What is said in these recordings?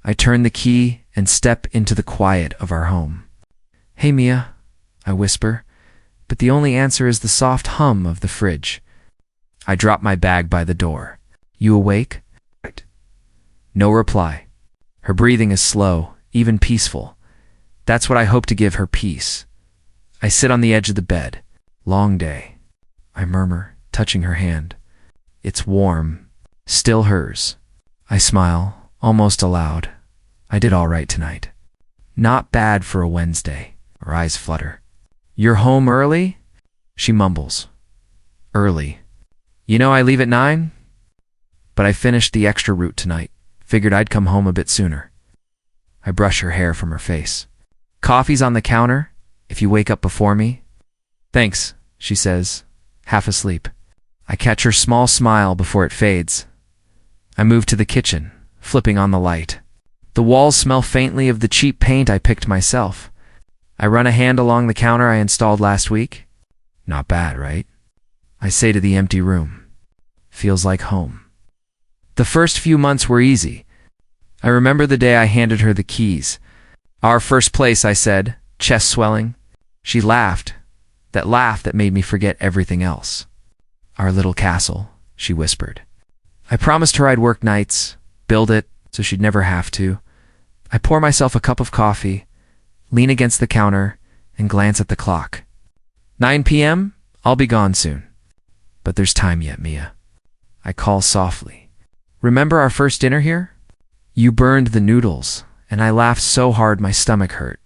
I turn the key and step into the quiet of our home. "Hey, Mia," I whisper, but the only answer is the soft hum of the fridge. I drop my bag by the door. "You awake?" No reply. Her breathing is slow, even peaceful. That's what I hope to give her peace. I sit on the edge of the bed. "Long day," I murmur, touching her hand. It's warm, still hers. I smile, almost aloud. I did all right tonight. Not bad for a Wednesday. Her eyes flutter. "You're home early?" She mumbles. "Early. You know I leave at 9? But I finished the extra route tonight. Figured I'd come home a bit sooner." I brush her hair from her face. "Coffee's on the counter, if you wake up before me." "Thanks," she says, half asleep. I catch her small smile before it fades. I move to the kitchen, flipping on the light. The walls smell faintly of the cheap paint I picked myself. I run a hand along the counter I installed last week. Not bad, right? I say to the empty room. Feels like home. The first few months were easy. I remember the day I handed her the keys. "Our first place," I said, chest swelling. She laughed, that laugh that made me forget everything else. "Our little castle," she whispered. I promised her I'd work nights, build it so she'd never have to. I pour myself a cup of coffee, lean against the counter, and glance at the clock. 9 p.m.? I'll be gone soon. But there's time yet, Mia. I call softly. "Remember our first dinner here? You burned the noodles, and I laughed so hard my stomach hurt."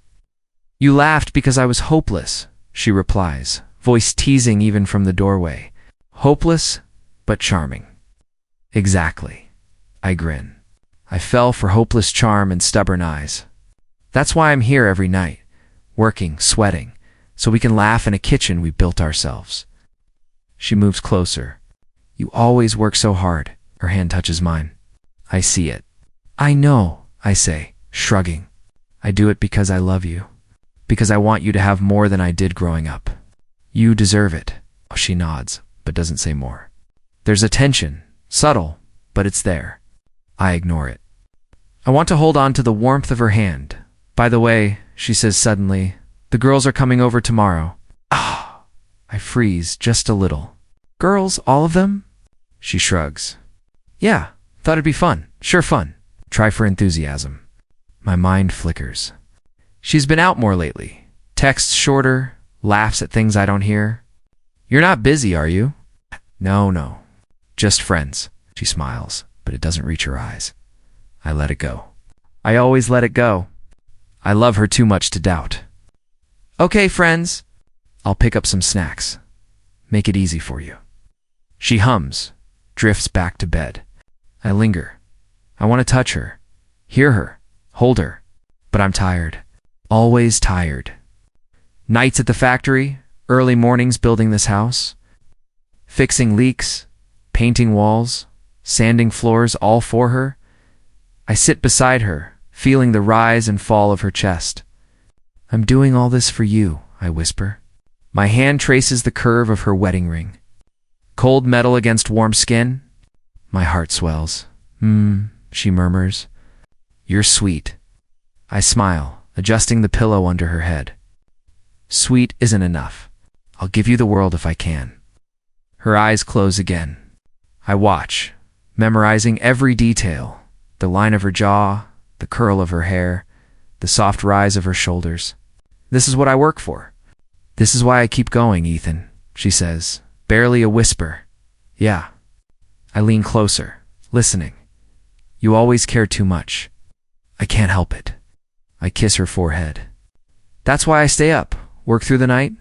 "You laughed because I was hopeless," she replies, voice teasing even from the doorway. "Hopeless, but charming." "Exactly." I grin. I fell for hopeless charm and stubborn eyes. That's why I'm here every night, working, sweating, so we can laugh in a kitchen we built ourselves. She moves closer. "You always work so hard." Her hand touches mine. I see it. "I know," I say, shrugging. "I do it because I love you. Because I want you to have more than I did growing up. You deserve it." She nods, but doesn't say more. There's a tension, subtle, but it's there. I ignore it. I want to hold on to the warmth of her hand. "By the way," she says suddenly, "the girls are coming over tomorrow." Ah! I freeze just a little. "Girls, all of them?" She shrugs. "Yeah, thought it'd be fun. Sure fun. Try for enthusiasm." My mind flickers. She's been out more lately. Texts shorter, laughs at things I don't hear. "You're not busy, are you?" No. Just friends." She smiles, but it doesn't reach her eyes. I let it go. I always let it go. I love her too much to doubt. "Okay, friends. I'll pick up some snacks. Make it easy for you." She hums, drifts back to bed. I linger. I want to touch her, hear her, hold her, but I'm tired. Always tired. Nights at the factory, early mornings building this house, fixing leaks, painting walls, sanding floors, all for her. I sit beside her, feeling the rise and fall of her chest. "I'm doing all this for you," I whisper. My hand traces the curve of her wedding ring. Cold metal against warm skin. My heart swells. She murmurs. "You're sweet." I smile, adjusting the pillow under her head. "Sweet isn't enough. I'll give you the world if I can." Her eyes close again. I watch, memorizing every detail. The line of her jaw, the curl of her hair, the soft rise of her shoulders. "This is what I work for. This is why I keep going, Ethan," she says, barely a whisper. "Yeah." I lean closer, listening. "You always care too much." I can't help it. I kiss her forehead. "That's why I stay up, work through the night,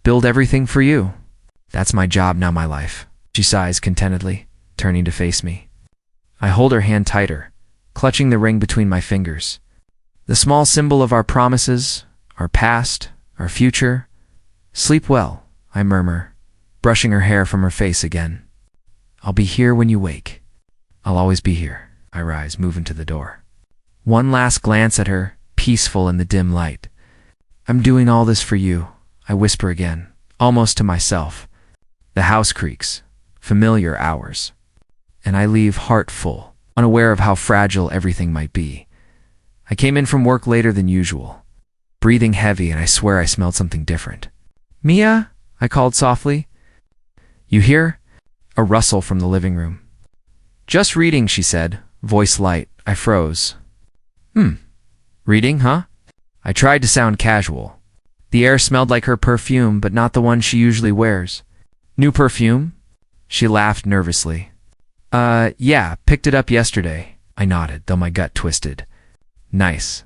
build everything for you. That's my job now, my life." She sighs contentedly, turning to face me. I hold her hand tighter, clutching the ring between my fingers. The small symbol of our promises, our past, our future. "Sleep well," I murmur, brushing her hair from her face again. "I'll be here when you wake." "I'll always be here." I rise, moving to the door. One last glance at her, peaceful in the dim light. "I'm doing all this for you," I whisper again, almost to myself. The house creaks, familiar hours. And I leave heart full, unaware of how fragile everything might be. I came in from work later than usual, breathing heavy, and I swear I smelled something different. "Mia?" I called softly. "You hear?" A rustle from the living room. "Just reading," she said, voice light. I froze. Reading, huh?" I tried to sound casual. The air smelled like her perfume, but not the one she usually wears. "New perfume?" She laughed nervously. Yeah, picked it up yesterday." I nodded, though my gut twisted. "Nice."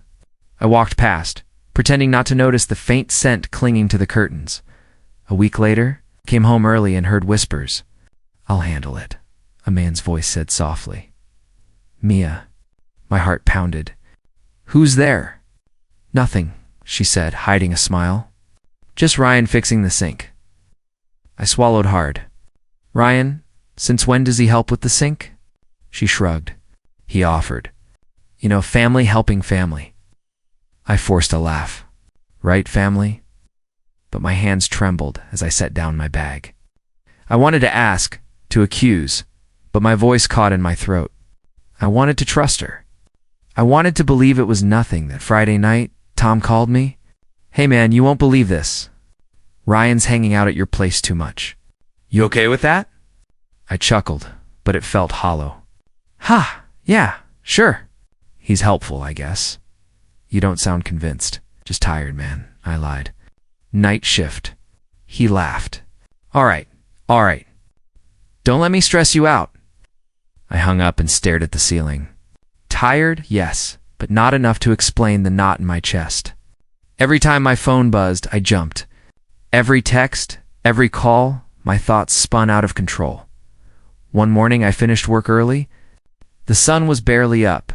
I walked past, pretending not to notice the faint scent clinging to the curtains. A week later, came home early and heard whispers. "I'll handle it," a man's voice said softly. "Mia." My heart pounded. "Who's there?" "Nothing," she said, hiding a smile. "Just Ryan fixing the sink." I swallowed hard. "Ryan? Since when does he help with the sink?" She shrugged. "He offered. You know, family helping family." I forced a laugh. "Right, family?" But my hands trembled as I set down my bag. I wanted to ask, to accuse, but my voice caught in my throat. I wanted to trust her. I wanted to believe it was nothing that Friday night, Tom called me. "Hey man, you won't believe this. Ryan's hanging out at your place too much. You okay with that?" I chuckled, but it felt hollow. "Ha, yeah, sure. He's helpful, I guess." "You don't sound convinced." "Just tired, man," I lied. "Night shift." He laughed. All right. Don't let me stress you out." I hung up and stared at the ceiling. Tired, yes, but not enough to explain the knot in my chest. Every time my phone buzzed, I jumped. Every text, every call, my thoughts spun out of control. One morning I finished work early. The sun was barely up.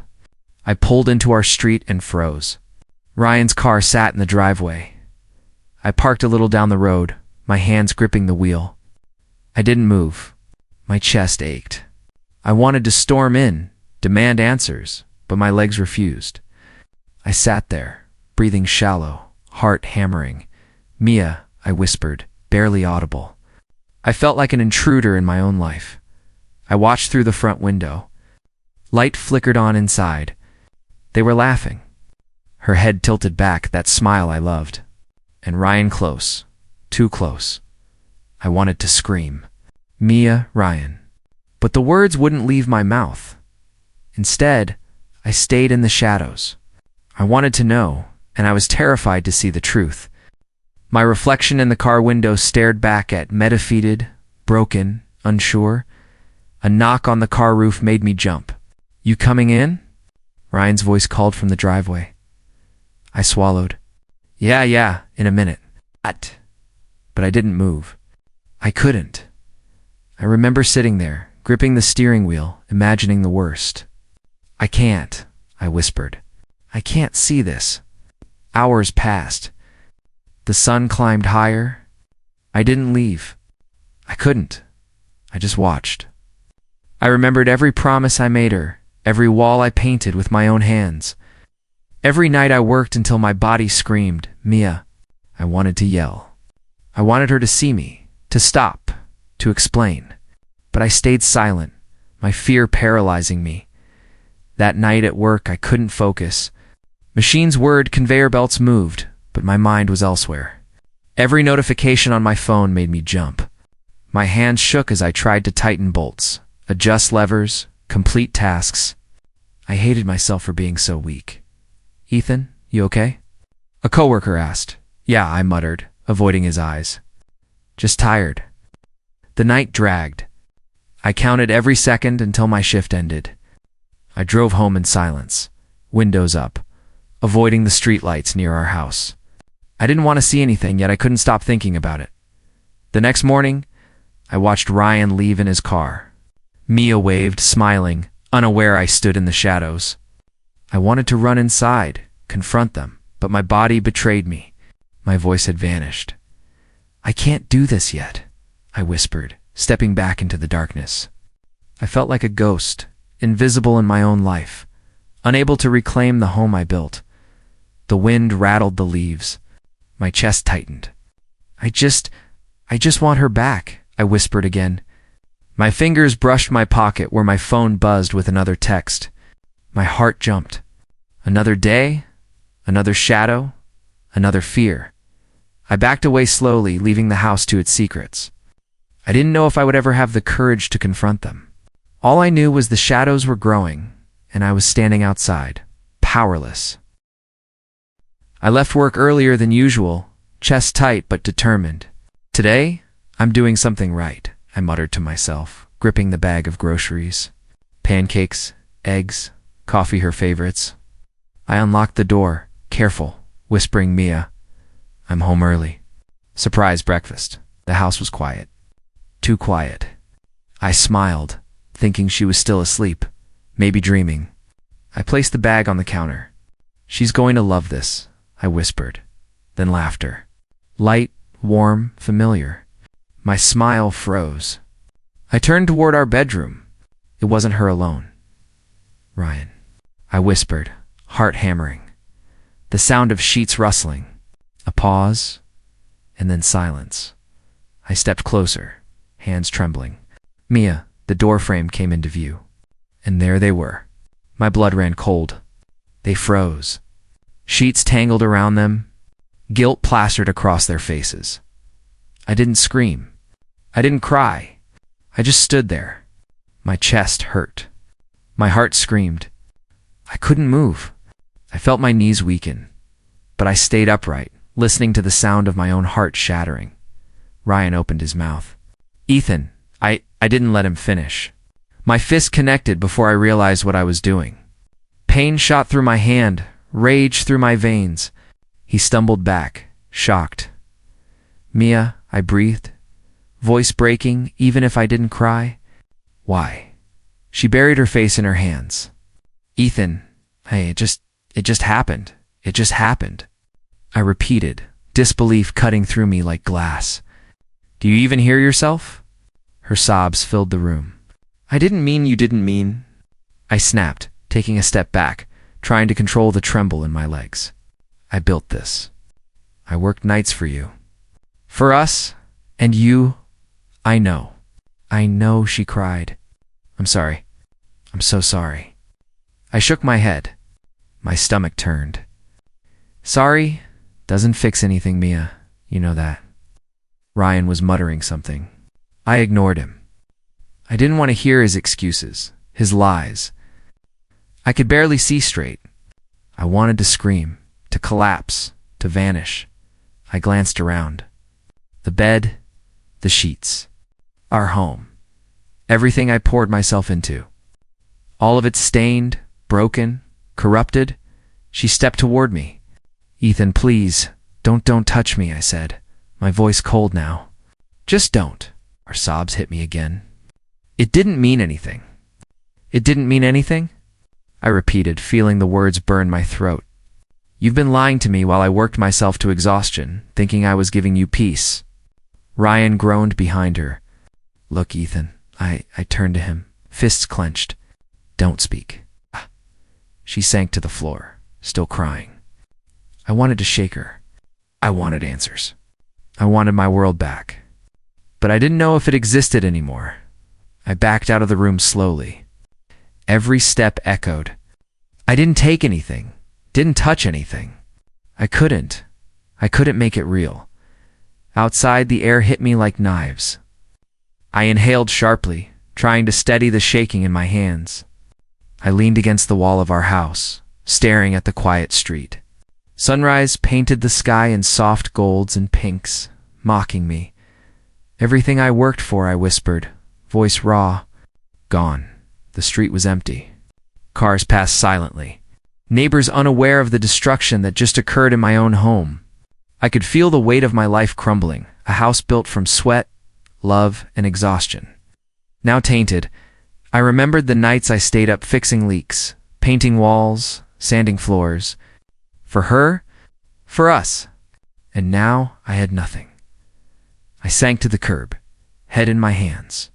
I pulled into our street and froze. Ryan's car sat in the driveway. I parked a little down the road, my hands gripping the wheel. I didn't move. My chest ached. I wanted to storm in, demand answers, but my legs refused. I sat there, breathing shallow, heart hammering. "Mia," I whispered, barely audible. I felt like an intruder in my own life. I watched through the front window. Light flickered on inside. They were laughing. Her head tilted back, that smile I loved. And Ryan close, too close. I wanted to scream. "Mia, Ryan." But the words wouldn't leave my mouth. Instead, I stayed in the shadows. I wanted to know, and I was terrified to see the truth. My reflection in the car window stared back at me, defeated, broken, unsure. A knock on the car roof made me jump. "You coming in?" Ryan's voice called from the driveway. I swallowed. Yeah, in a minute." But I didn't move. I couldn't. I remember sitting there, gripping the steering wheel, imagining the worst. "I can't," I whispered. "I can't see this." Hours passed. The sun climbed higher. I didn't leave. I couldn't. I just watched. I remembered every promise I made her, every wall I painted with my own hands. Every night I worked until my body screamed, "Mia." I wanted to yell. I wanted her to see me, to stop, to explain. But I stayed silent, my fear paralyzing me. That night at work, I couldn't focus. Machines whirred, conveyor belts moved, but my mind was elsewhere. Every notification on my phone made me jump. My hands shook as I tried to tighten bolts, adjust levers, complete tasks. I hated myself for being so weak. "Ethan, you okay?" A coworker asked. "Yeah," I muttered, avoiding his eyes. "Just tired." The night dragged. I counted every second until my shift ended. I drove home in silence, windows up, avoiding the streetlights near our house. I didn't want to see anything, yet I couldn't stop thinking about it. The next morning, I watched Ryan leave in his car. Mia waved, smiling, unaware I stood in the shadows. I wanted to run inside, confront them, but my body betrayed me. My voice had vanished. "I can't do this yet," I whispered, stepping back into the darkness. I felt like a ghost, invisible in my own life, unable to reclaim the home I built. The wind rattled the leaves. My chest tightened. I just want her back," I whispered again. My fingers brushed my pocket where my phone buzzed with another text. My heart jumped. Another day, another shadow, another fear. I backed away slowly, leaving the house to its secrets. I didn't know if I would ever have the courage to confront them. All I knew was the shadows were growing, and I was standing outside, powerless. I left work earlier than usual, chest tight but determined. Today, I'm doing something right, I muttered to myself, gripping the bag of groceries. Pancakes, eggs, coffee, her favorites. I unlocked the door, careful, whispering Mia, I'm home early. Surprise breakfast. The house was quiet. Too quiet. I smiled, thinking she was still asleep, maybe dreaming. I placed the bag on the counter. She's going to love this, I whispered. Then laughter. Light, warm, familiar. My smile froze. I turned toward our bedroom. It wasn't her alone. Ryan. I whispered, heart hammering. The sound of sheets rustling. A pause, and then silence. I stepped closer, hands trembling. Mia, the doorframe came into view. And there they were. My blood ran cold. They froze. Sheets tangled around them. Guilt plastered across their faces. I didn't scream. I didn't cry. I just stood there. My chest hurt. My heart screamed. I couldn't move. I felt my knees weaken. But I stayed upright, listening to the sound of my own heart shattering. Ryan opened his mouth. Ethan, I didn't let him finish. My fist connected before I realized what I was doing. Pain shot through my hand, rage through my veins. He stumbled back, shocked. Mia, I breathed, voice breaking even if I didn't cry. Why? She buried her face in her hands. Ethan, hey, it just happened. It just happened. I repeated, disbelief cutting through me like glass. Do you even hear yourself? Her sobs filled the room. I didn't mean you didn't mean. I snapped, taking a step back, trying to control the tremble in my legs. I built this. I worked nights for you. For us, and you, I know. I know, she cried. I'm sorry. I'm so sorry. I shook my head. My stomach turned. Sorry doesn't fix anything, Mia. You know that. Ryan was muttering something. I ignored him. I didn't want to hear his excuses, his lies. I could barely see straight. I wanted to scream, to collapse, to vanish. I glanced around. The bed, the sheets, our home, everything I poured myself into. All of it stained, broken, corrupted. She stepped toward me. Ethan, please, don't touch me, I said, my voice cold now. Just don't. Our sobs hit me again. It didn't mean anything. It didn't mean anything? I repeated, feeling the words burn my throat. You've been lying to me while I worked myself to exhaustion, thinking I was giving you peace. Ryan groaned behind her. Look, Ethan, I turned to him, fists clenched. Don't speak. She sank to the floor, still crying. I wanted to shake her. I wanted answers. I wanted my world back. But I didn't know if it existed anymore. I backed out of the room slowly. Every step echoed. I didn't take anything, didn't touch anything. I couldn't make it real. Outside, the air hit me like knives. I inhaled sharply, trying to steady the shaking in my hands. I leaned against the wall of our house, staring at the quiet street. Sunrise painted the sky in soft golds and pinks, mocking me. Everything I worked for, I whispered, voice raw. Gone. The street was empty. Cars passed silently. Neighbors unaware of the destruction that just occurred in my own home. I could feel the weight of my life crumbling, a house built from sweat, love, and exhaustion. Now tainted, I remembered the nights I stayed up fixing leaks, painting walls, sanding floors. For her, for us. And now I had nothing. I sank to the curb, head in my hands.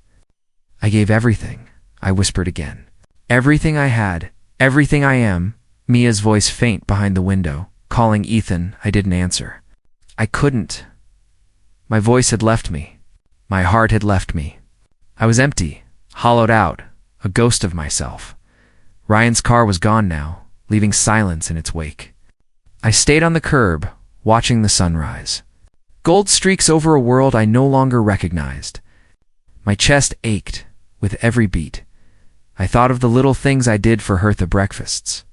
I gave everything, I whispered again. Everything I had, everything I am. Mia's voice faint behind the window, calling Ethan. I didn't answer. I couldn't. My voice had left me. My heart had left me. I was empty, hollowed out, a ghost of myself. Ryan's car was gone now, leaving silence in its wake. I stayed on the curb, watching the sunrise. Gold streaks over a world I no longer recognized. My chest ached with every beat. I thought of the little things I did for Hertha breakfasts.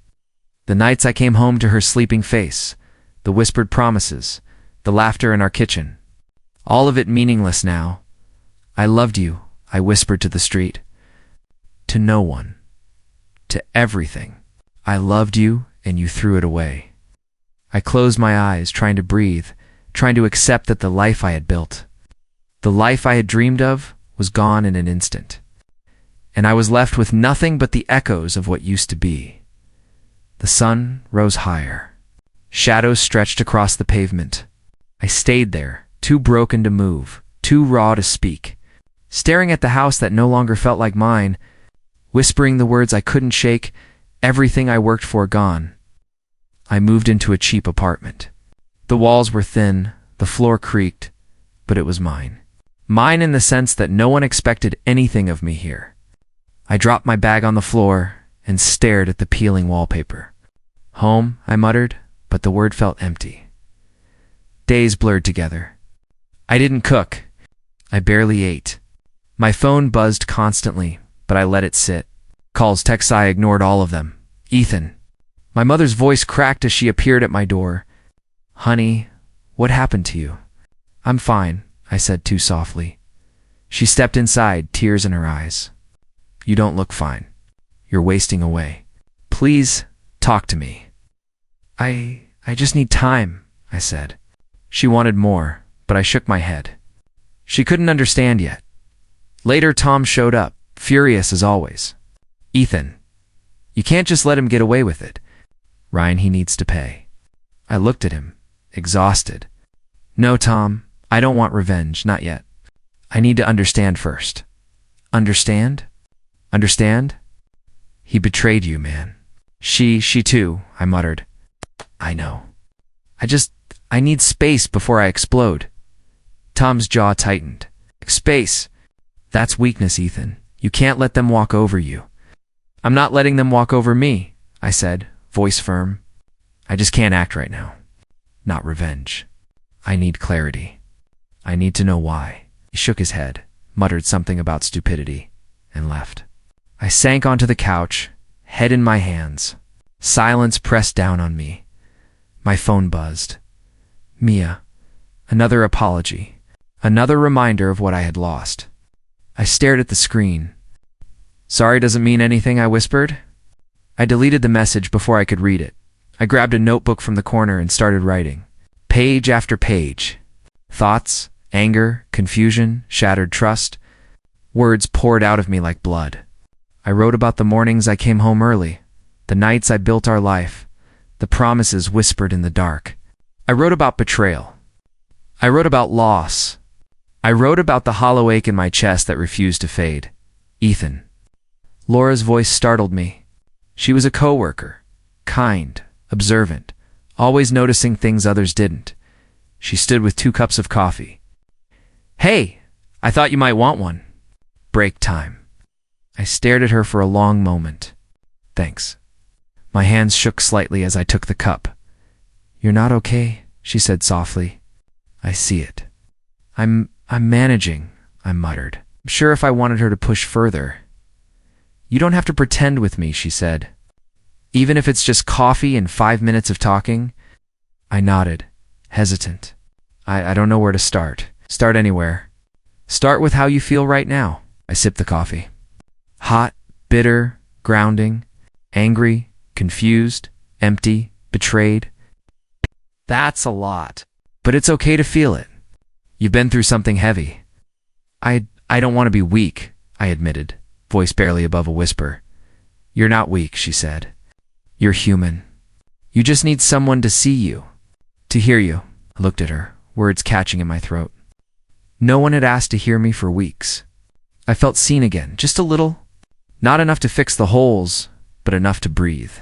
The nights I came home to her sleeping face, the whispered promises, the laughter in our kitchen. All of it meaningless now. I loved you, I whispered to the street. To no one. To everything. I loved you, and you threw it away. I closed my eyes, trying to breathe, trying to accept that the life I had built, the life I had dreamed of, was gone in an instant. And I was left with nothing but the echoes of what used to be. The sun rose higher. Shadows stretched across the pavement. I stayed there, too broken to move, too raw to speak, staring at the house that no longer felt like mine, whispering the words I couldn't shake, everything I worked for gone. I moved into a cheap apartment. The walls were thin, the floor creaked, but it was mine. Mine in the sense that no one expected anything of me here. I dropped my bag on the floor and stared at the peeling wallpaper. Home, I muttered, but the word felt empty. Days blurred together. I didn't cook. I barely ate. My phone buzzed constantly, but I let it sit. Calls, texts, I ignored all of them. Ethan. My mother's voice cracked as she appeared at my door. Honey, what happened to you? I'm fine, I said too softly. She stepped inside, tears in her eyes. You don't look fine. You're wasting away. Please, talk to me. I just need time, I said. She wanted more, but I shook my head. She couldn't understand yet. Later, Tom showed up, furious as always. Ethan, you can't just let him get away with it. Ryan, he needs to pay. I looked at him, exhausted. No, Tom, I don't want revenge, not yet. I need to understand first. Understand? Understand? He betrayed you, man. She too, I muttered. I know. I need space before I explode. Tom's jaw tightened. Space. That's weakness, Ethan. You can't let them walk over you. I'm not letting them walk over me, I said, voice firm. I just can't act right now. Not revenge. I need clarity. I need to know why. He shook his head, muttered something about stupidity, and left. I sank onto the couch, head in my hands. Silence pressed down on me. My phone buzzed. Mia. Another apology. Another reminder of what I had lost. I stared at the screen. Sorry doesn't mean anything, I whispered. I deleted the message before I could read it. I grabbed a notebook from the corner and started writing. Page after page. Thoughts, anger, confusion, shattered trust. Words poured out of me like blood. I wrote about the mornings I came home early, the nights I built our life, the promises whispered in the dark. I wrote about betrayal. I wrote about loss. I wrote about the hollow ache in my chest that refused to fade. Ethan. Laura's voice startled me. She was a coworker, kind, observant, always noticing things others didn't. She stood with 2 cups of coffee. Hey, I thought you might want one. Break time. I stared at her for a long moment. Thanks. My hands shook slightly as I took the cup. You're not okay, she said softly. I see it. I'm managing, I muttered. I'm sure if I wanted her to push further. You don't have to pretend with me, she said. Even if it's just coffee and 5 minutes of talking. I nodded, hesitant. I don't know where to start. Start anywhere. Start with how you feel right now. I sipped the coffee. Hot, bitter, grounding, angry, confused, empty, betrayed. That's a lot. But it's okay to feel it. You've been through something heavy. I don't want to be weak, I admitted, voice barely above a whisper. You're not weak, she said. You're human. You just need someone to see you, to hear you. I looked at her, words catching in my throat. No one had asked to hear me for weeks. I felt seen again, just a little. Not enough to fix the holes, but enough to breathe.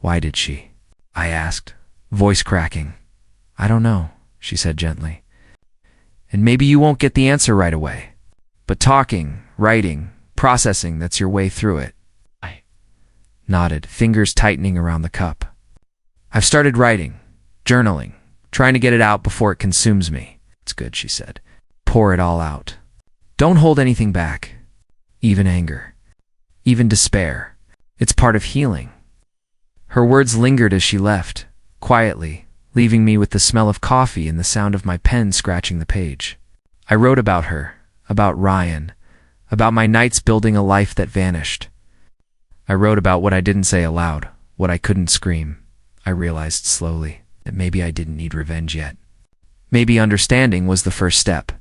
Why did she? I asked, voice cracking. I don't know, she said gently. And maybe you won't get the answer right away. But talking, writing, processing, that's your way through it. Nodded, fingers tightening around the cup. I've started writing, journaling, trying to get it out before it consumes me. It's good, she said. Pour it all out. Don't hold anything back. Even anger. Even despair. It's part of healing. Her words lingered as she left, quietly, leaving me with the smell of coffee and the sound of my pen scratching the page. I wrote about her, about Ryan, about my nights building a life that vanished. I wrote about what I didn't say aloud, what I couldn't scream. I realized slowly that maybe I didn't need revenge yet. Maybe understanding was the first step.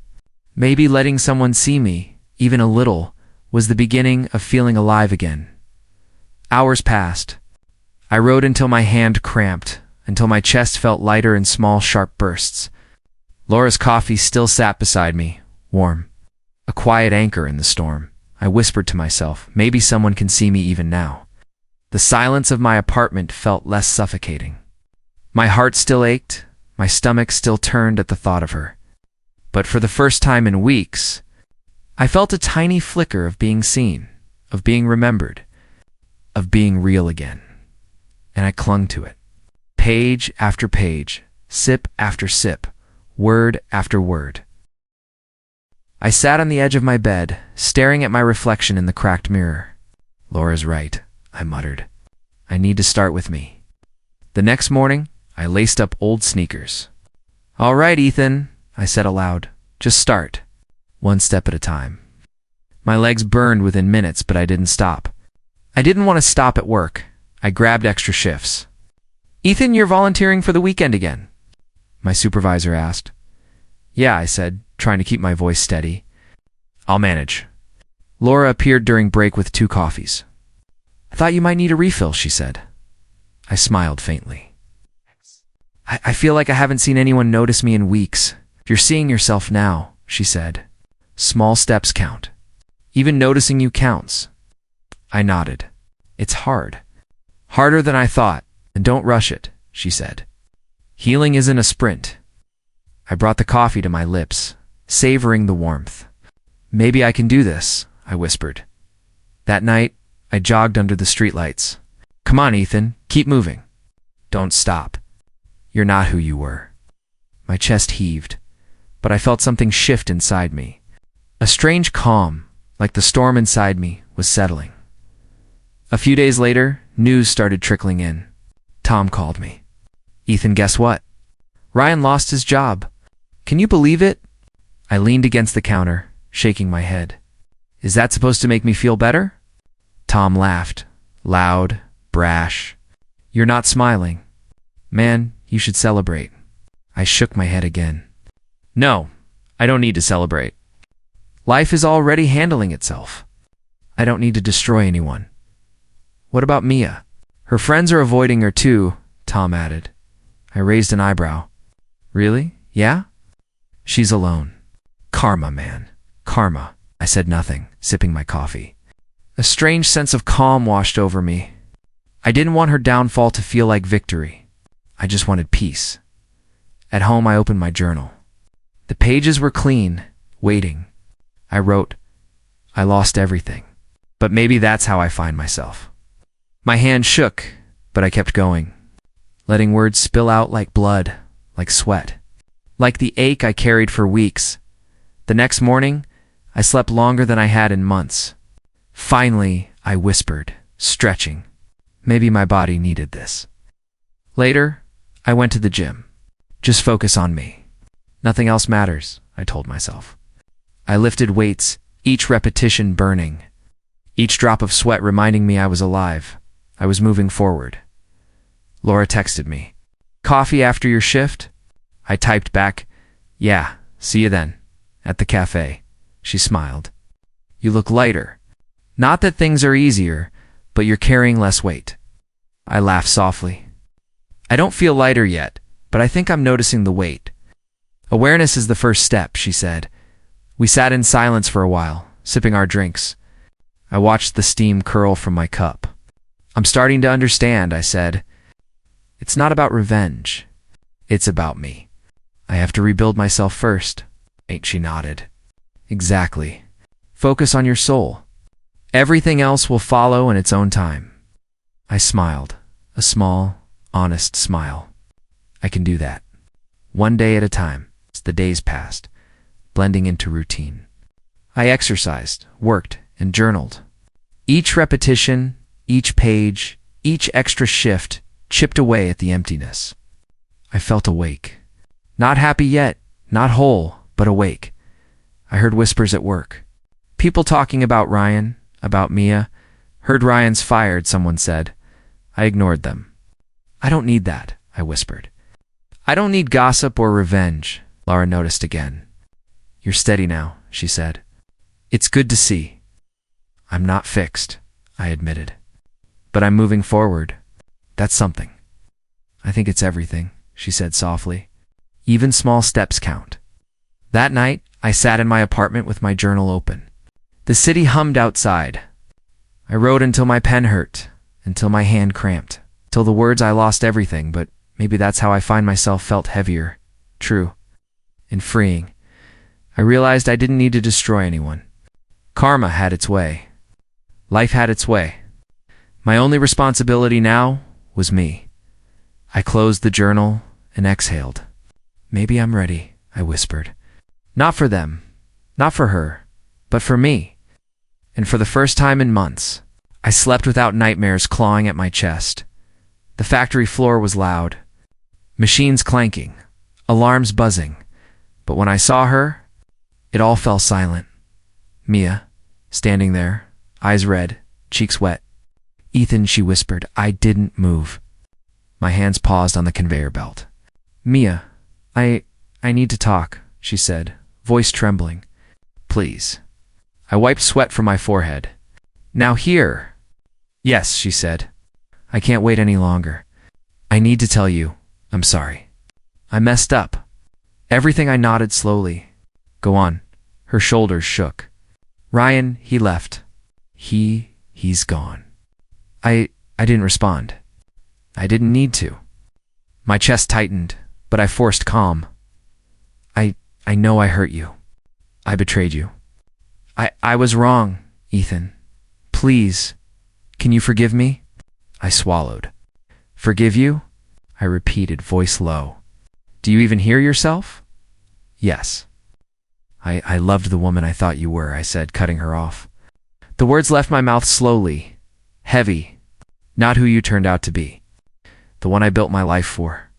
Maybe letting someone see me, even a little, was the beginning of feeling alive again. Hours passed. I wrote until my hand cramped, until my chest felt lighter in small, sharp bursts. Laura's coffee still sat beside me, warm. A quiet anchor in the storm. I whispered to myself, maybe someone can see me even now. The silence of my apartment felt less suffocating. My heart still ached, my stomach still turned at the thought of her. But for the first time in weeks, I felt a tiny flicker of being seen, of being remembered, of being real again. And I clung to it. Page after page, sip after sip, word after word. I sat on the edge of my bed, staring at my reflection in the cracked mirror. Laura's right, I muttered. I need to start with me. The next morning, I laced up old sneakers. All right, Ethan, I said aloud. Just start. One step at a time. My legs burned within minutes, but I didn't stop. I didn't want to stop at work. I grabbed extra shifts. Ethan, you're volunteering for the weekend again? My supervisor asked. Yeah, I said, trying to keep my voice steady. I'll manage. Laura appeared during break with 2 coffees. I thought you might need a refill, she said. I smiled faintly. I feel like I haven't seen anyone notice me in weeks. You're seeing yourself now, she said. Small steps count. Even noticing you counts. I nodded. It's hard. Harder than I thought, and don't rush it, she said. Healing isn't a sprint. I brought the coffee to my lips, savoring the warmth. Maybe I can do this, I whispered. That night, I jogged under the streetlights. Come on, Ethan, keep moving. Don't stop. You're not who you were. My chest heaved, but I felt something shift inside me. A strange calm, like the storm inside me, was settling. A few days later, news started trickling in. Tom called me. Ethan, guess what? Ryan lost his job. Can you believe it? I leaned against the counter, shaking my head. Is that supposed to make me feel better? Tom laughed, loud, brash. You're not smiling. Man, you should celebrate. I shook my head again. No, I don't need to celebrate. Life is already handling itself. I don't need to destroy anyone. What about Mia? Her friends are avoiding her too, Tom added. I raised an eyebrow. Really? Yeah? She's alone. Karma, man. Karma. I said nothing, sipping my coffee. A strange sense of calm washed over me. I didn't want her downfall to feel like victory. I just wanted peace. At home, I opened my journal. The pages were clean, waiting. I wrote, I lost everything. But maybe that's how I find myself. My hand shook, but I kept going, letting words spill out like blood, like sweat, like the ache I carried for weeks. The next morning, I slept longer than I had in months. Finally, I whispered, stretching. Maybe my body needed this. Later, I went to the gym. Just focus on me. Nothing else matters, I told myself. I lifted weights, each repetition burning, each drop of sweat reminding me I was alive. I was moving forward. Laura texted me. Coffee after your shift? I typed back, yeah, see you then. At the cafe. She smiled. You look lighter. Not that things are easier, but you're carrying less weight. I laughed softly. I don't feel lighter yet, but I think I'm noticing the weight. Awareness is the first step, she said. We sat in silence for a while, sipping our drinks. I watched the steam curl from my cup. I'm starting to understand, I said. It's not about revenge. It's about me. I have to rebuild myself first. She nodded. Exactly. Focus on your soul. Everything else will follow in its own time. I smiled, a small, honest smile. I can do that. One day at a time. The days passed, blending into routine. I exercised, worked, and journaled. Each repetition, each page, each extra shift chipped away at the emptiness. I felt awake. Not happy yet, not whole, but awake. I heard whispers at work. People talking about Ryan, about Mia. Heard Ryan's fired, someone said. I ignored them. I don't need that, I whispered. I don't need gossip or revenge, Laura noticed again. You're steady now, she said. It's good to see. I'm not fixed, I admitted. But I'm moving forward. That's something. I think it's everything, she said softly. Even small steps count. That night, I sat in my apartment with my journal open. The city hummed outside. I wrote until my pen hurt, until my hand cramped, till the words I lost everything, but maybe that's how I find myself felt heavier, true, and freeing. I realized I didn't need to destroy anyone. Karma had its way. Life had its way. My only responsibility now was me. I closed the journal and exhaled. Maybe I'm ready, I whispered. Not for them, not for her, but for me. And for the first time in months, I slept without nightmares clawing at my chest. The factory floor was loud. Machines clanking, alarms buzzing. But when I saw her, it all fell silent. Mia, standing there, eyes red, cheeks wet. Ethan, she whispered. I didn't move. My hands paused on the conveyor belt. Mia, I need to talk, she said, voice trembling. Please. I wiped sweat from my forehead. Now here. Yes, she said. I can't wait any longer. I need to tell you, I'm sorry. I messed up. Everything. I nodded slowly. Go on. Her shoulders shook. Ryan, he left. He's gone. I didn't respond. I didn't need to. My chest tightened, but I forced calm. I know I hurt you. I betrayed you. I was wrong, Ethan. Please, can you forgive me? I swallowed. Forgive you? I repeated, voice low. Do you even hear yourself? Yes. I loved the woman I thought you were, I said, cutting her off. The words left my mouth slowly, heavy. Not who you turned out to be. The one I built my life for.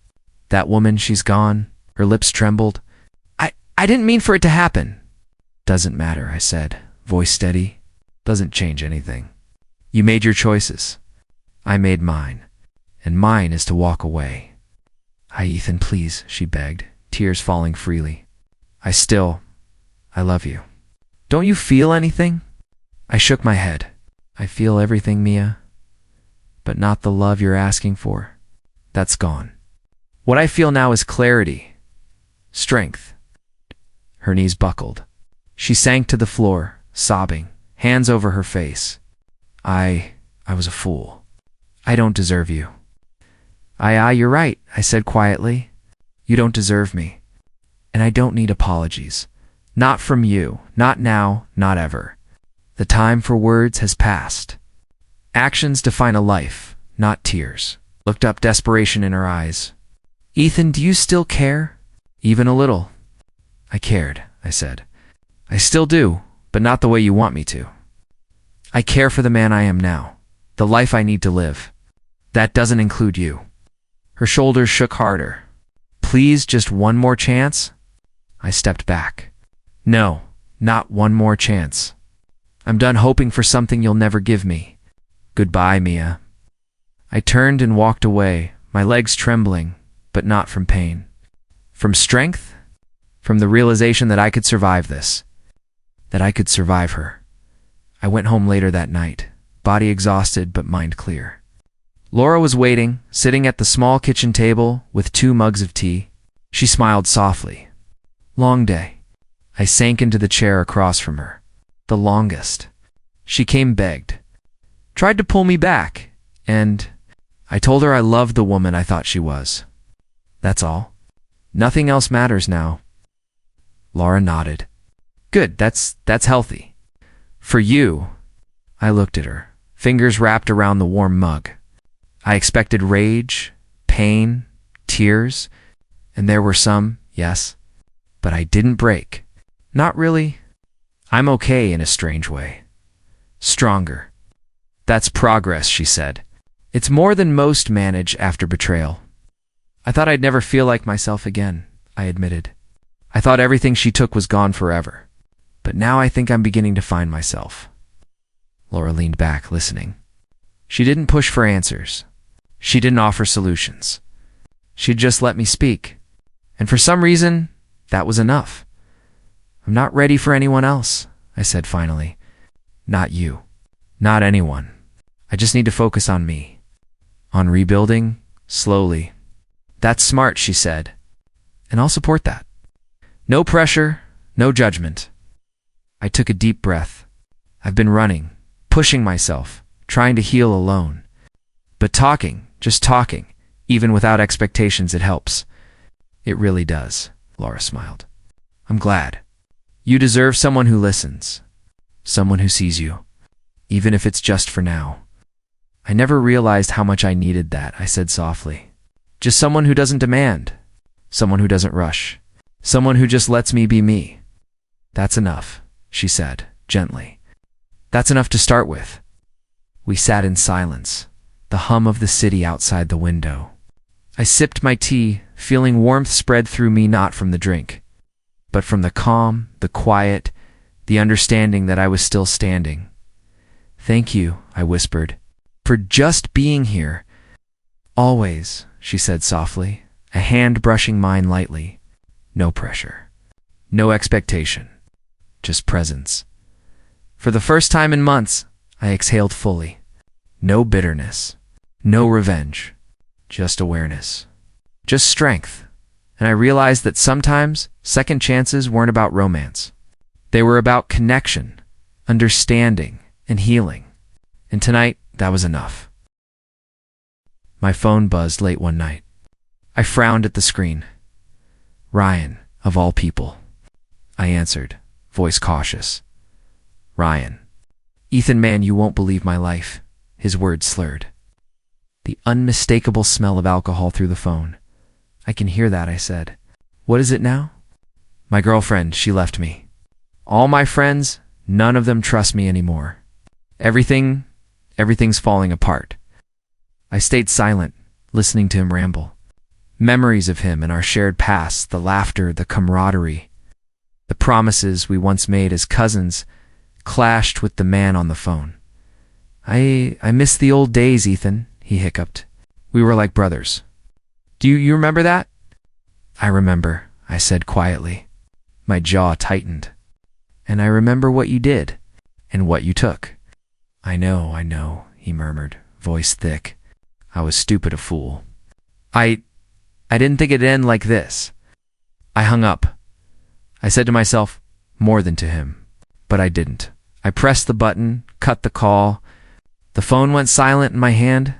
That woman, she's gone. Her lips trembled. I didn't mean for it to happen. Doesn't matter, I said, voice steady. Doesn't change anything. You made your choices. I made mine. And mine is to walk away. Hi, Ethan, please, she begged, tears falling freely. I love you. Don't you feel anything? I shook my head. I feel everything, Mia. But not the love you're asking for. That's gone. What I feel now is clarity. Strength. Her knees buckled. She sank to the floor, sobbing, hands over her face. I was a fool. I don't deserve you. You're right, I said quietly. You don't deserve me. And I don't need apologies. Not from you, not now, not ever. The time for words has passed. Actions define a life, not tears. Looked up, desperation in her eyes. Ethan, do you still care? Even a little. I cared, I said. I still do, but not the way you want me to. I care for the man I am now, the life I need to live. That doesn't include you. Her shoulders shook harder. Please, just one more chance? I stepped back. No, not one more chance. I'm done hoping for something you'll never give me. Goodbye, Mia. I turned and walked away, my legs trembling, but not from pain. From strength? From the realization that I could survive this. That I could survive her. I went home later that night, body exhausted but mind clear. Laura was waiting, sitting at the small kitchen table with 2 mugs of tea. She smiled softly. Long day. I sank into the chair across from her. The longest. She came, begged. Tried to pull me back, and I told her I loved the woman I thought she was. That's all. Nothing else matters now. Laura nodded. Good, that's healthy. For you, I looked at her, fingers wrapped around the warm mug. I expected rage, pain, tears, and there were some, yes, but I didn't break. Not really. I'm okay in a strange way. Stronger. That's progress, she said. It's more than most manage after betrayal. I thought I'd never feel like myself again, I admitted. I thought everything she took was gone forever. But now I think I'm beginning to find myself. Laura leaned back, listening. She didn't push for answers. She didn't offer solutions. She'd just let me speak. And for some reason, that was enough. I'm not ready for anyone else, I said finally. Not you. Not anyone. I just need to focus on me. On rebuilding, slowly. That's smart, she said. And I'll support that. No pressure, no judgment. I took a deep breath. I've been running, pushing myself, trying to heal alone. But talking, just talking, even without expectations, it helps. It really does, Laura smiled. I'm glad. You deserve someone who listens. Someone who sees you. Even if it's just for now. I never realized how much I needed that, I said softly. Just someone who doesn't demand. Someone who doesn't rush. Someone who just lets me be me. That's enough, she said, gently. That's enough to start with. We sat in silence, the hum of the city outside the window. I sipped my tea, feeling warmth spread through me not from the drink, but from the calm, the quiet, the understanding that I was still standing. Thank you, I whispered, for just being here. Always, she said softly, a hand brushing mine lightly. No pressure. No expectation. Just presence. For the first time in months, I exhaled fully. No bitterness. No revenge. Just awareness. Just strength. And I realized that sometimes second chances weren't about romance. They were about connection, understanding, and healing. And tonight, that was enough. My phone buzzed late one night. I frowned at the screen. Ryan, of all people. I answered, voice cautious. Ryan. Ethan, man, you won't believe my life. His words slurred. The unmistakable smell of alcohol through the phone. I can hear that, I said. What is it now? My girlfriend, she left me. All my friends, none of them trust me anymore. Everything's falling apart. I stayed silent, listening to him ramble. Memories of him and our shared past, the laughter, the camaraderie, the promises we once made as cousins, clashed with the man on the phone. I miss the old days, Ethan, he hiccuped. We were like brothers. Do you remember that? I remember, I said quietly. My jaw tightened. And I remember what you did, and what you took. I know, he murmured, voice thick. I was stupid, a fool. I didn't think it'd end like this. I hung up. I said to myself, more than to him. But I didn't. I pressed the button, cut the call. The phone went silent in my hand.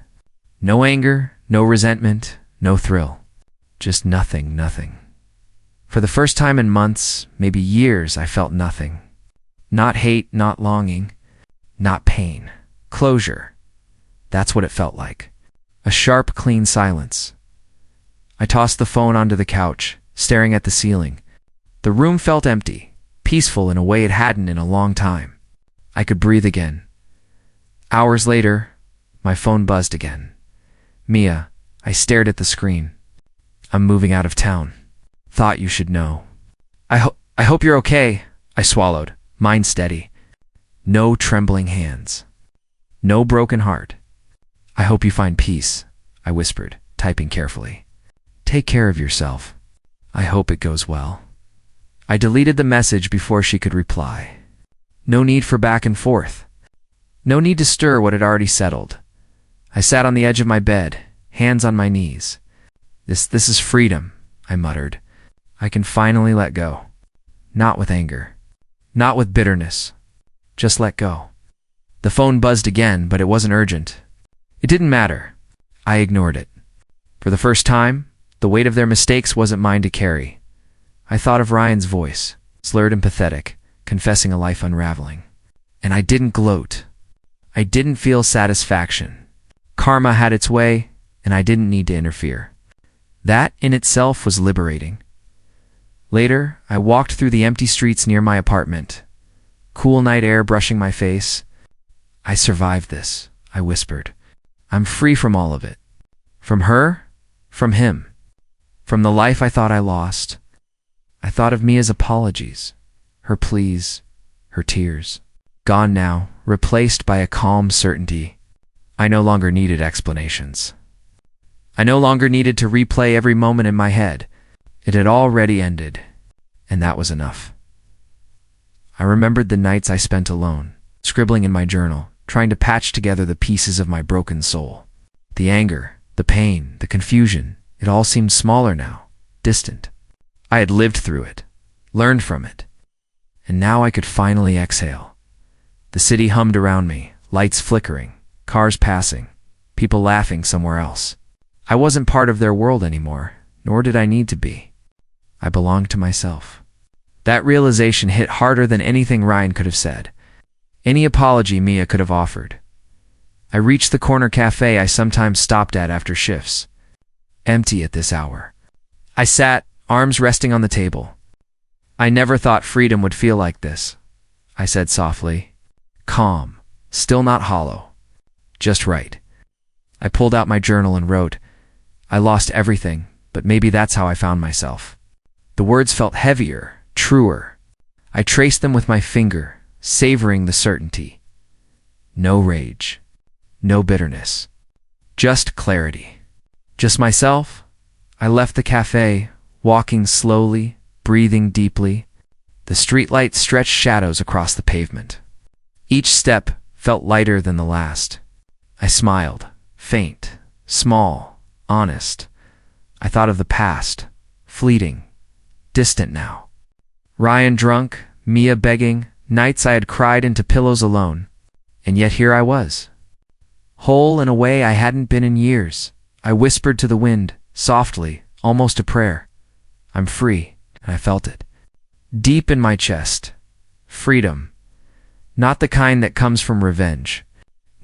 No anger, no resentment, no thrill. Just nothing. For the first time in months, maybe years, I felt nothing. Not hate, not longing, not pain. Closure. That's what it felt like. A sharp, clean silence. I tossed the phone onto the couch, staring at the ceiling. The room felt empty, peaceful in a way it hadn't in a long time. I could breathe again. Hours later, my phone buzzed again. Mia, I stared at the screen. I'm moving out of town. Thought you should know. I hope you're okay, I swallowed, mind steady. No trembling hands. No broken heart. I hope you find peace, I whispered, typing carefully. Take care of yourself. I hope it goes well. I deleted the message before she could reply. No need for back and forth. No need to stir what had already settled. I sat on the edge of my bed, hands on my knees. This is freedom, I muttered. I can finally let go. Not with anger. Not with bitterness. Just let go. The phone buzzed again, but it wasn't urgent. It didn't matter. I ignored it. For the first time, the weight of their mistakes wasn't mine to carry. I thought of Ryan's voice, slurred and pathetic, confessing a life unraveling. And I didn't gloat. I didn't feel satisfaction. Karma had its way, and I didn't need to interfere. That in itself was liberating. Later, I walked through the empty streets near my apartment, cool night air brushing my face. I survived this, I whispered. I'm free from all of it. From her, from him, from the life I thought I lost. I thought of Mia's apologies, her pleas, her tears. Gone now, replaced by a calm certainty. I no longer needed explanations. I no longer needed to replay every moment in my head. It had already ended, and that was enough. I remembered the nights I spent alone, scribbling in my journal, trying to patch together the pieces of my broken soul. The anger, the pain, the confusion, it all seemed smaller now, distant. I had lived through it, learned from it, and now I could finally exhale. The city hummed around me, lights flickering, cars passing, people laughing somewhere else. I wasn't part of their world anymore, nor did I need to be. I belonged to myself. That realization hit harder than anything Ryan could have said, any apology Mia could have offered. I reached the corner cafe I sometimes stopped at after shifts, empty at this hour. I sat, arms resting on the table. I never thought freedom would feel like this, I said softly. Calm, still not hollow, just right. I pulled out my journal and wrote, I lost everything, but maybe that's how I found myself. The words felt heavier, truer. I traced them with my finger, savoring the certainty. No rage, no bitterness, just clarity. Just myself. I left the cafe, walking slowly, breathing deeply. The streetlight stretched shadows across the pavement. Each step felt lighter than the last. I smiled, faint, small, honest. I thought of the past, fleeting, distant now. Ryan drunk, Mia begging, nights I had cried into pillows alone. And yet here I was, whole in a way I hadn't been in years. I whispered to the wind, softly, almost a prayer. I'm free, and I felt it. Deep in my chest. Freedom. Not the kind that comes from revenge.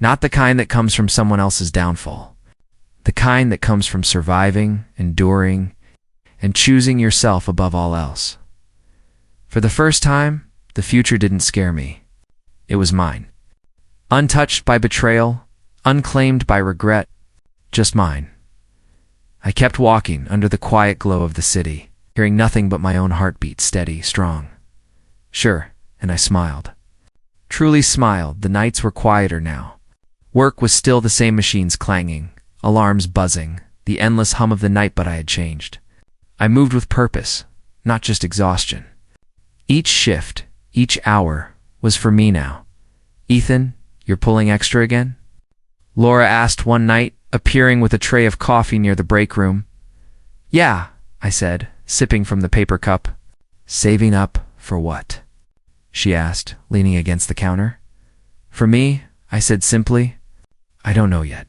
Not the kind that comes from someone else's downfall. The kind that comes from surviving, enduring, and choosing yourself above all else. For the first time, the future didn't scare me. It was mine. Untouched by betrayal, unclaimed by regret, just mine. I kept walking under the quiet glow of the city, hearing nothing but my own heartbeat steady, strong. Sure, and I smiled. Truly smiled. The nights were quieter now. Work was still the same machines clanging, alarms buzzing, the endless hum of the night, but I had changed. I moved with purpose, not just exhaustion. Each shift, each hour, was for me now. Ethan, you're pulling extra again? Laura asked one night, appearing with a tray of coffee near the break room. Yeah, I said, sipping from the paper cup. Saving up for what? She asked, leaning against the counter. For me, I said simply, I don't know yet.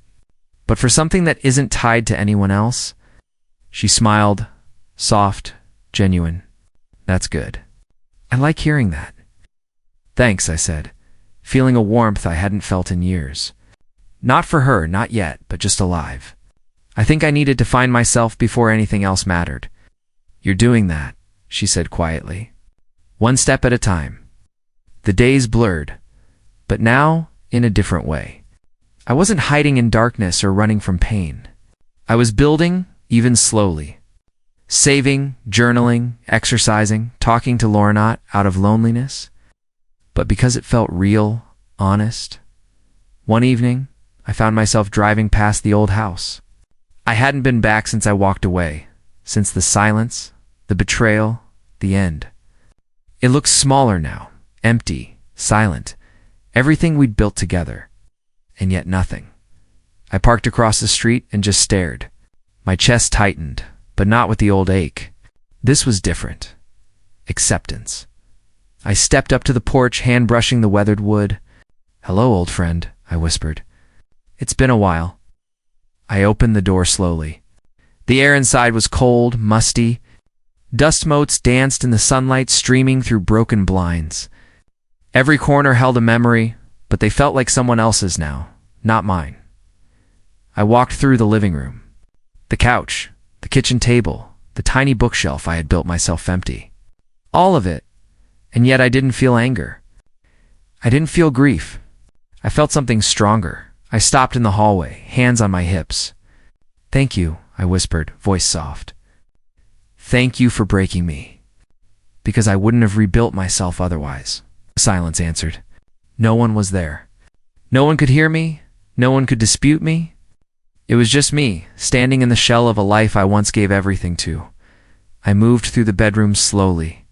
But for something that isn't tied to anyone else. She smiled, soft, genuine. That's good. I like hearing that. Thanks, I said, feeling a warmth I hadn't felt in years. Not for her, not yet, but just alive. I think I needed to find myself before anything else mattered. You're doing that, she said quietly. One step at a time. The days blurred, but now in a different way. I wasn't hiding in darkness or running from pain. I was building, even slowly. Saving, journaling, exercising, talking to Lorna out of loneliness. But because it felt real, honest. One evening, I found myself driving past the old house. I hadn't been back since I walked away, since the silence, the betrayal, the end. It looked smaller now, empty, silent, everything we'd built together, and yet nothing. I parked across the street and just stared. My chest tightened, but not with the old ache. This was different. Acceptance. I stepped up to the porch, hand brushing the weathered wood. Hello, old friend, I whispered. It's been a while. I opened the door slowly. The air inside was cold, musty. Dust motes danced in the sunlight streaming through broken blinds. Every corner held a memory, but they felt like someone else's now, not mine. I walked through the living room. The couch, the kitchen table, the tiny bookshelf I had built myself empty. All of it, and yet I didn't feel anger. I didn't feel grief. I felt something stronger. I stopped in the hallway, hands on my hips. "Thank you," I whispered, voice soft. "Thank you for breaking me, because I wouldn't have rebuilt myself otherwise." Silence answered. No one was there. No one could hear me. No one could dispute me. It was just me, standing in the shell of a life I once gave everything to. I moved through the bedroom slowly.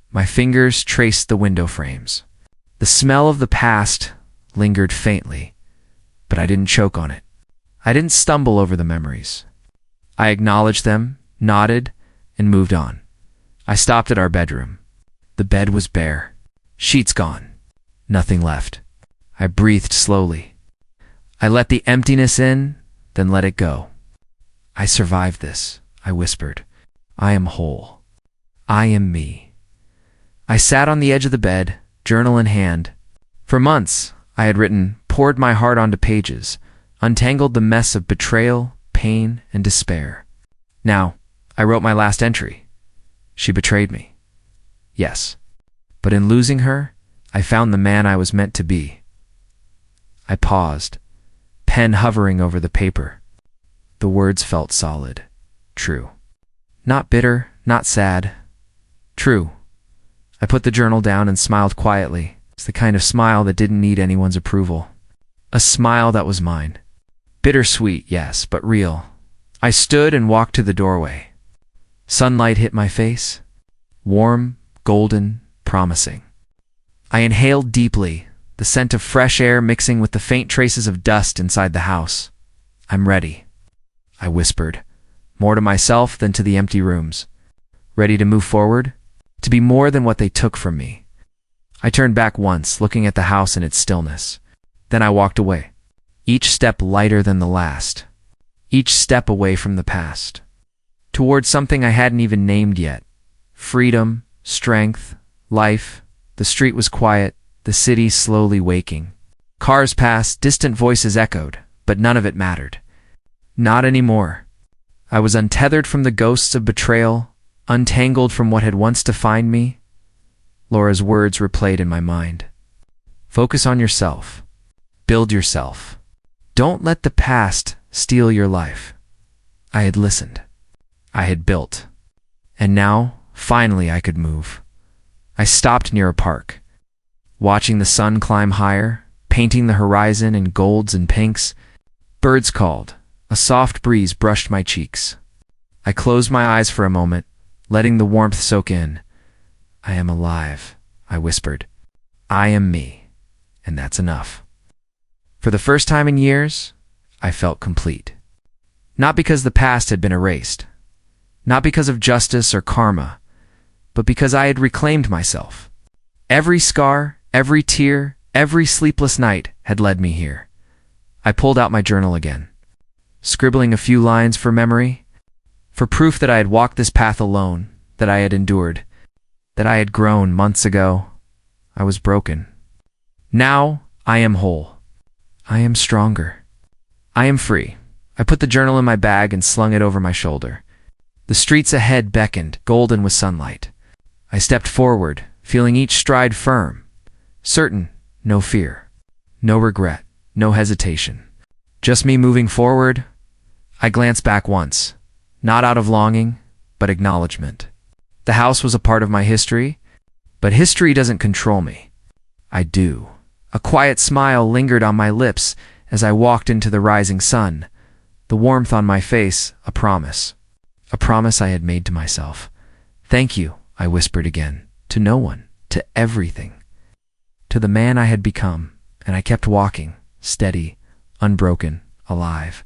My fingers traced the window frames. The smell of the past lingered faintly, but I didn't choke on it. I didn't stumble over the memories. I acknowledged them, nodded, and moved on. I stopped at our bedroom. The bed was bare. Sheets gone. Nothing left. I breathed slowly. I let the emptiness in, then let it go. "I survived this," I whispered. "I am whole. I am me." I sat on the edge of the bed, journal in hand. For months, I had written, poured my heart onto pages, untangled the mess of betrayal, pain, and despair. Now, I wrote my last entry. She betrayed me. Yes. But in losing her, I found the man I was meant to be. I paused, pen hovering over the paper. The words felt solid, true. Not bitter, not sad. True. I put the journal down and smiled quietly. It's the kind of smile that didn't need anyone's approval. A smile that was mine. Bittersweet, yes, but real. I stood and walked to the doorway. Sunlight hit my face. Warm, golden, promising. I inhaled deeply, the scent of fresh air mixing with the faint traces of dust inside the house. "I'm ready," I whispered, more to myself than to the empty rooms. Ready to move forward? To be more than what they took from me. I turned back once, looking at the house in its stillness. Then I walked away, each step lighter than the last, each step away from the past, towards something I hadn't even named yet. Freedom, strength, life. The street was quiet, the city slowly waking. Cars passed, distant voices echoed, but none of it mattered. Not anymore. I was untethered from the ghosts of betrayal, untangled from what had once defined me. Laura's words replayed in my mind. Focus on yourself. Build yourself. Don't let the past steal your life. I had listened. I had built. And now, finally, I could move. I stopped near a park, watching the sun climb higher, painting the horizon in golds and pinks. Birds called. A soft breeze brushed my cheeks. I closed my eyes for a moment, letting the warmth soak in. "I am alive," I whispered. "I am me, and that's enough." For the first time in years, I felt complete. Not because the past had been erased, not because of justice or karma, but because I had reclaimed myself. Every scar, every tear, every sleepless night had led me here. I pulled out my journal again, scribbling a few lines for memory, for proof that I had walked this path alone, that I had endured, that I had grown months ago. I was broken. Now I am whole. I am stronger. I am free. I put the journal in my bag and slung it over my shoulder. The streets ahead beckoned, golden with sunlight. I stepped forward, feeling each stride firm, certain, no fear, no regret, no hesitation. Just me moving forward. I glanced back once, not out of longing, but acknowledgement. The house was a part of my history, but history doesn't control me. I do. A quiet smile lingered on my lips as I walked into the rising sun, the warmth on my face, a promise I had made to myself. "Thank you," I whispered again, to no one, to everything, to the man I had become, and I kept walking, steady, unbroken, alive.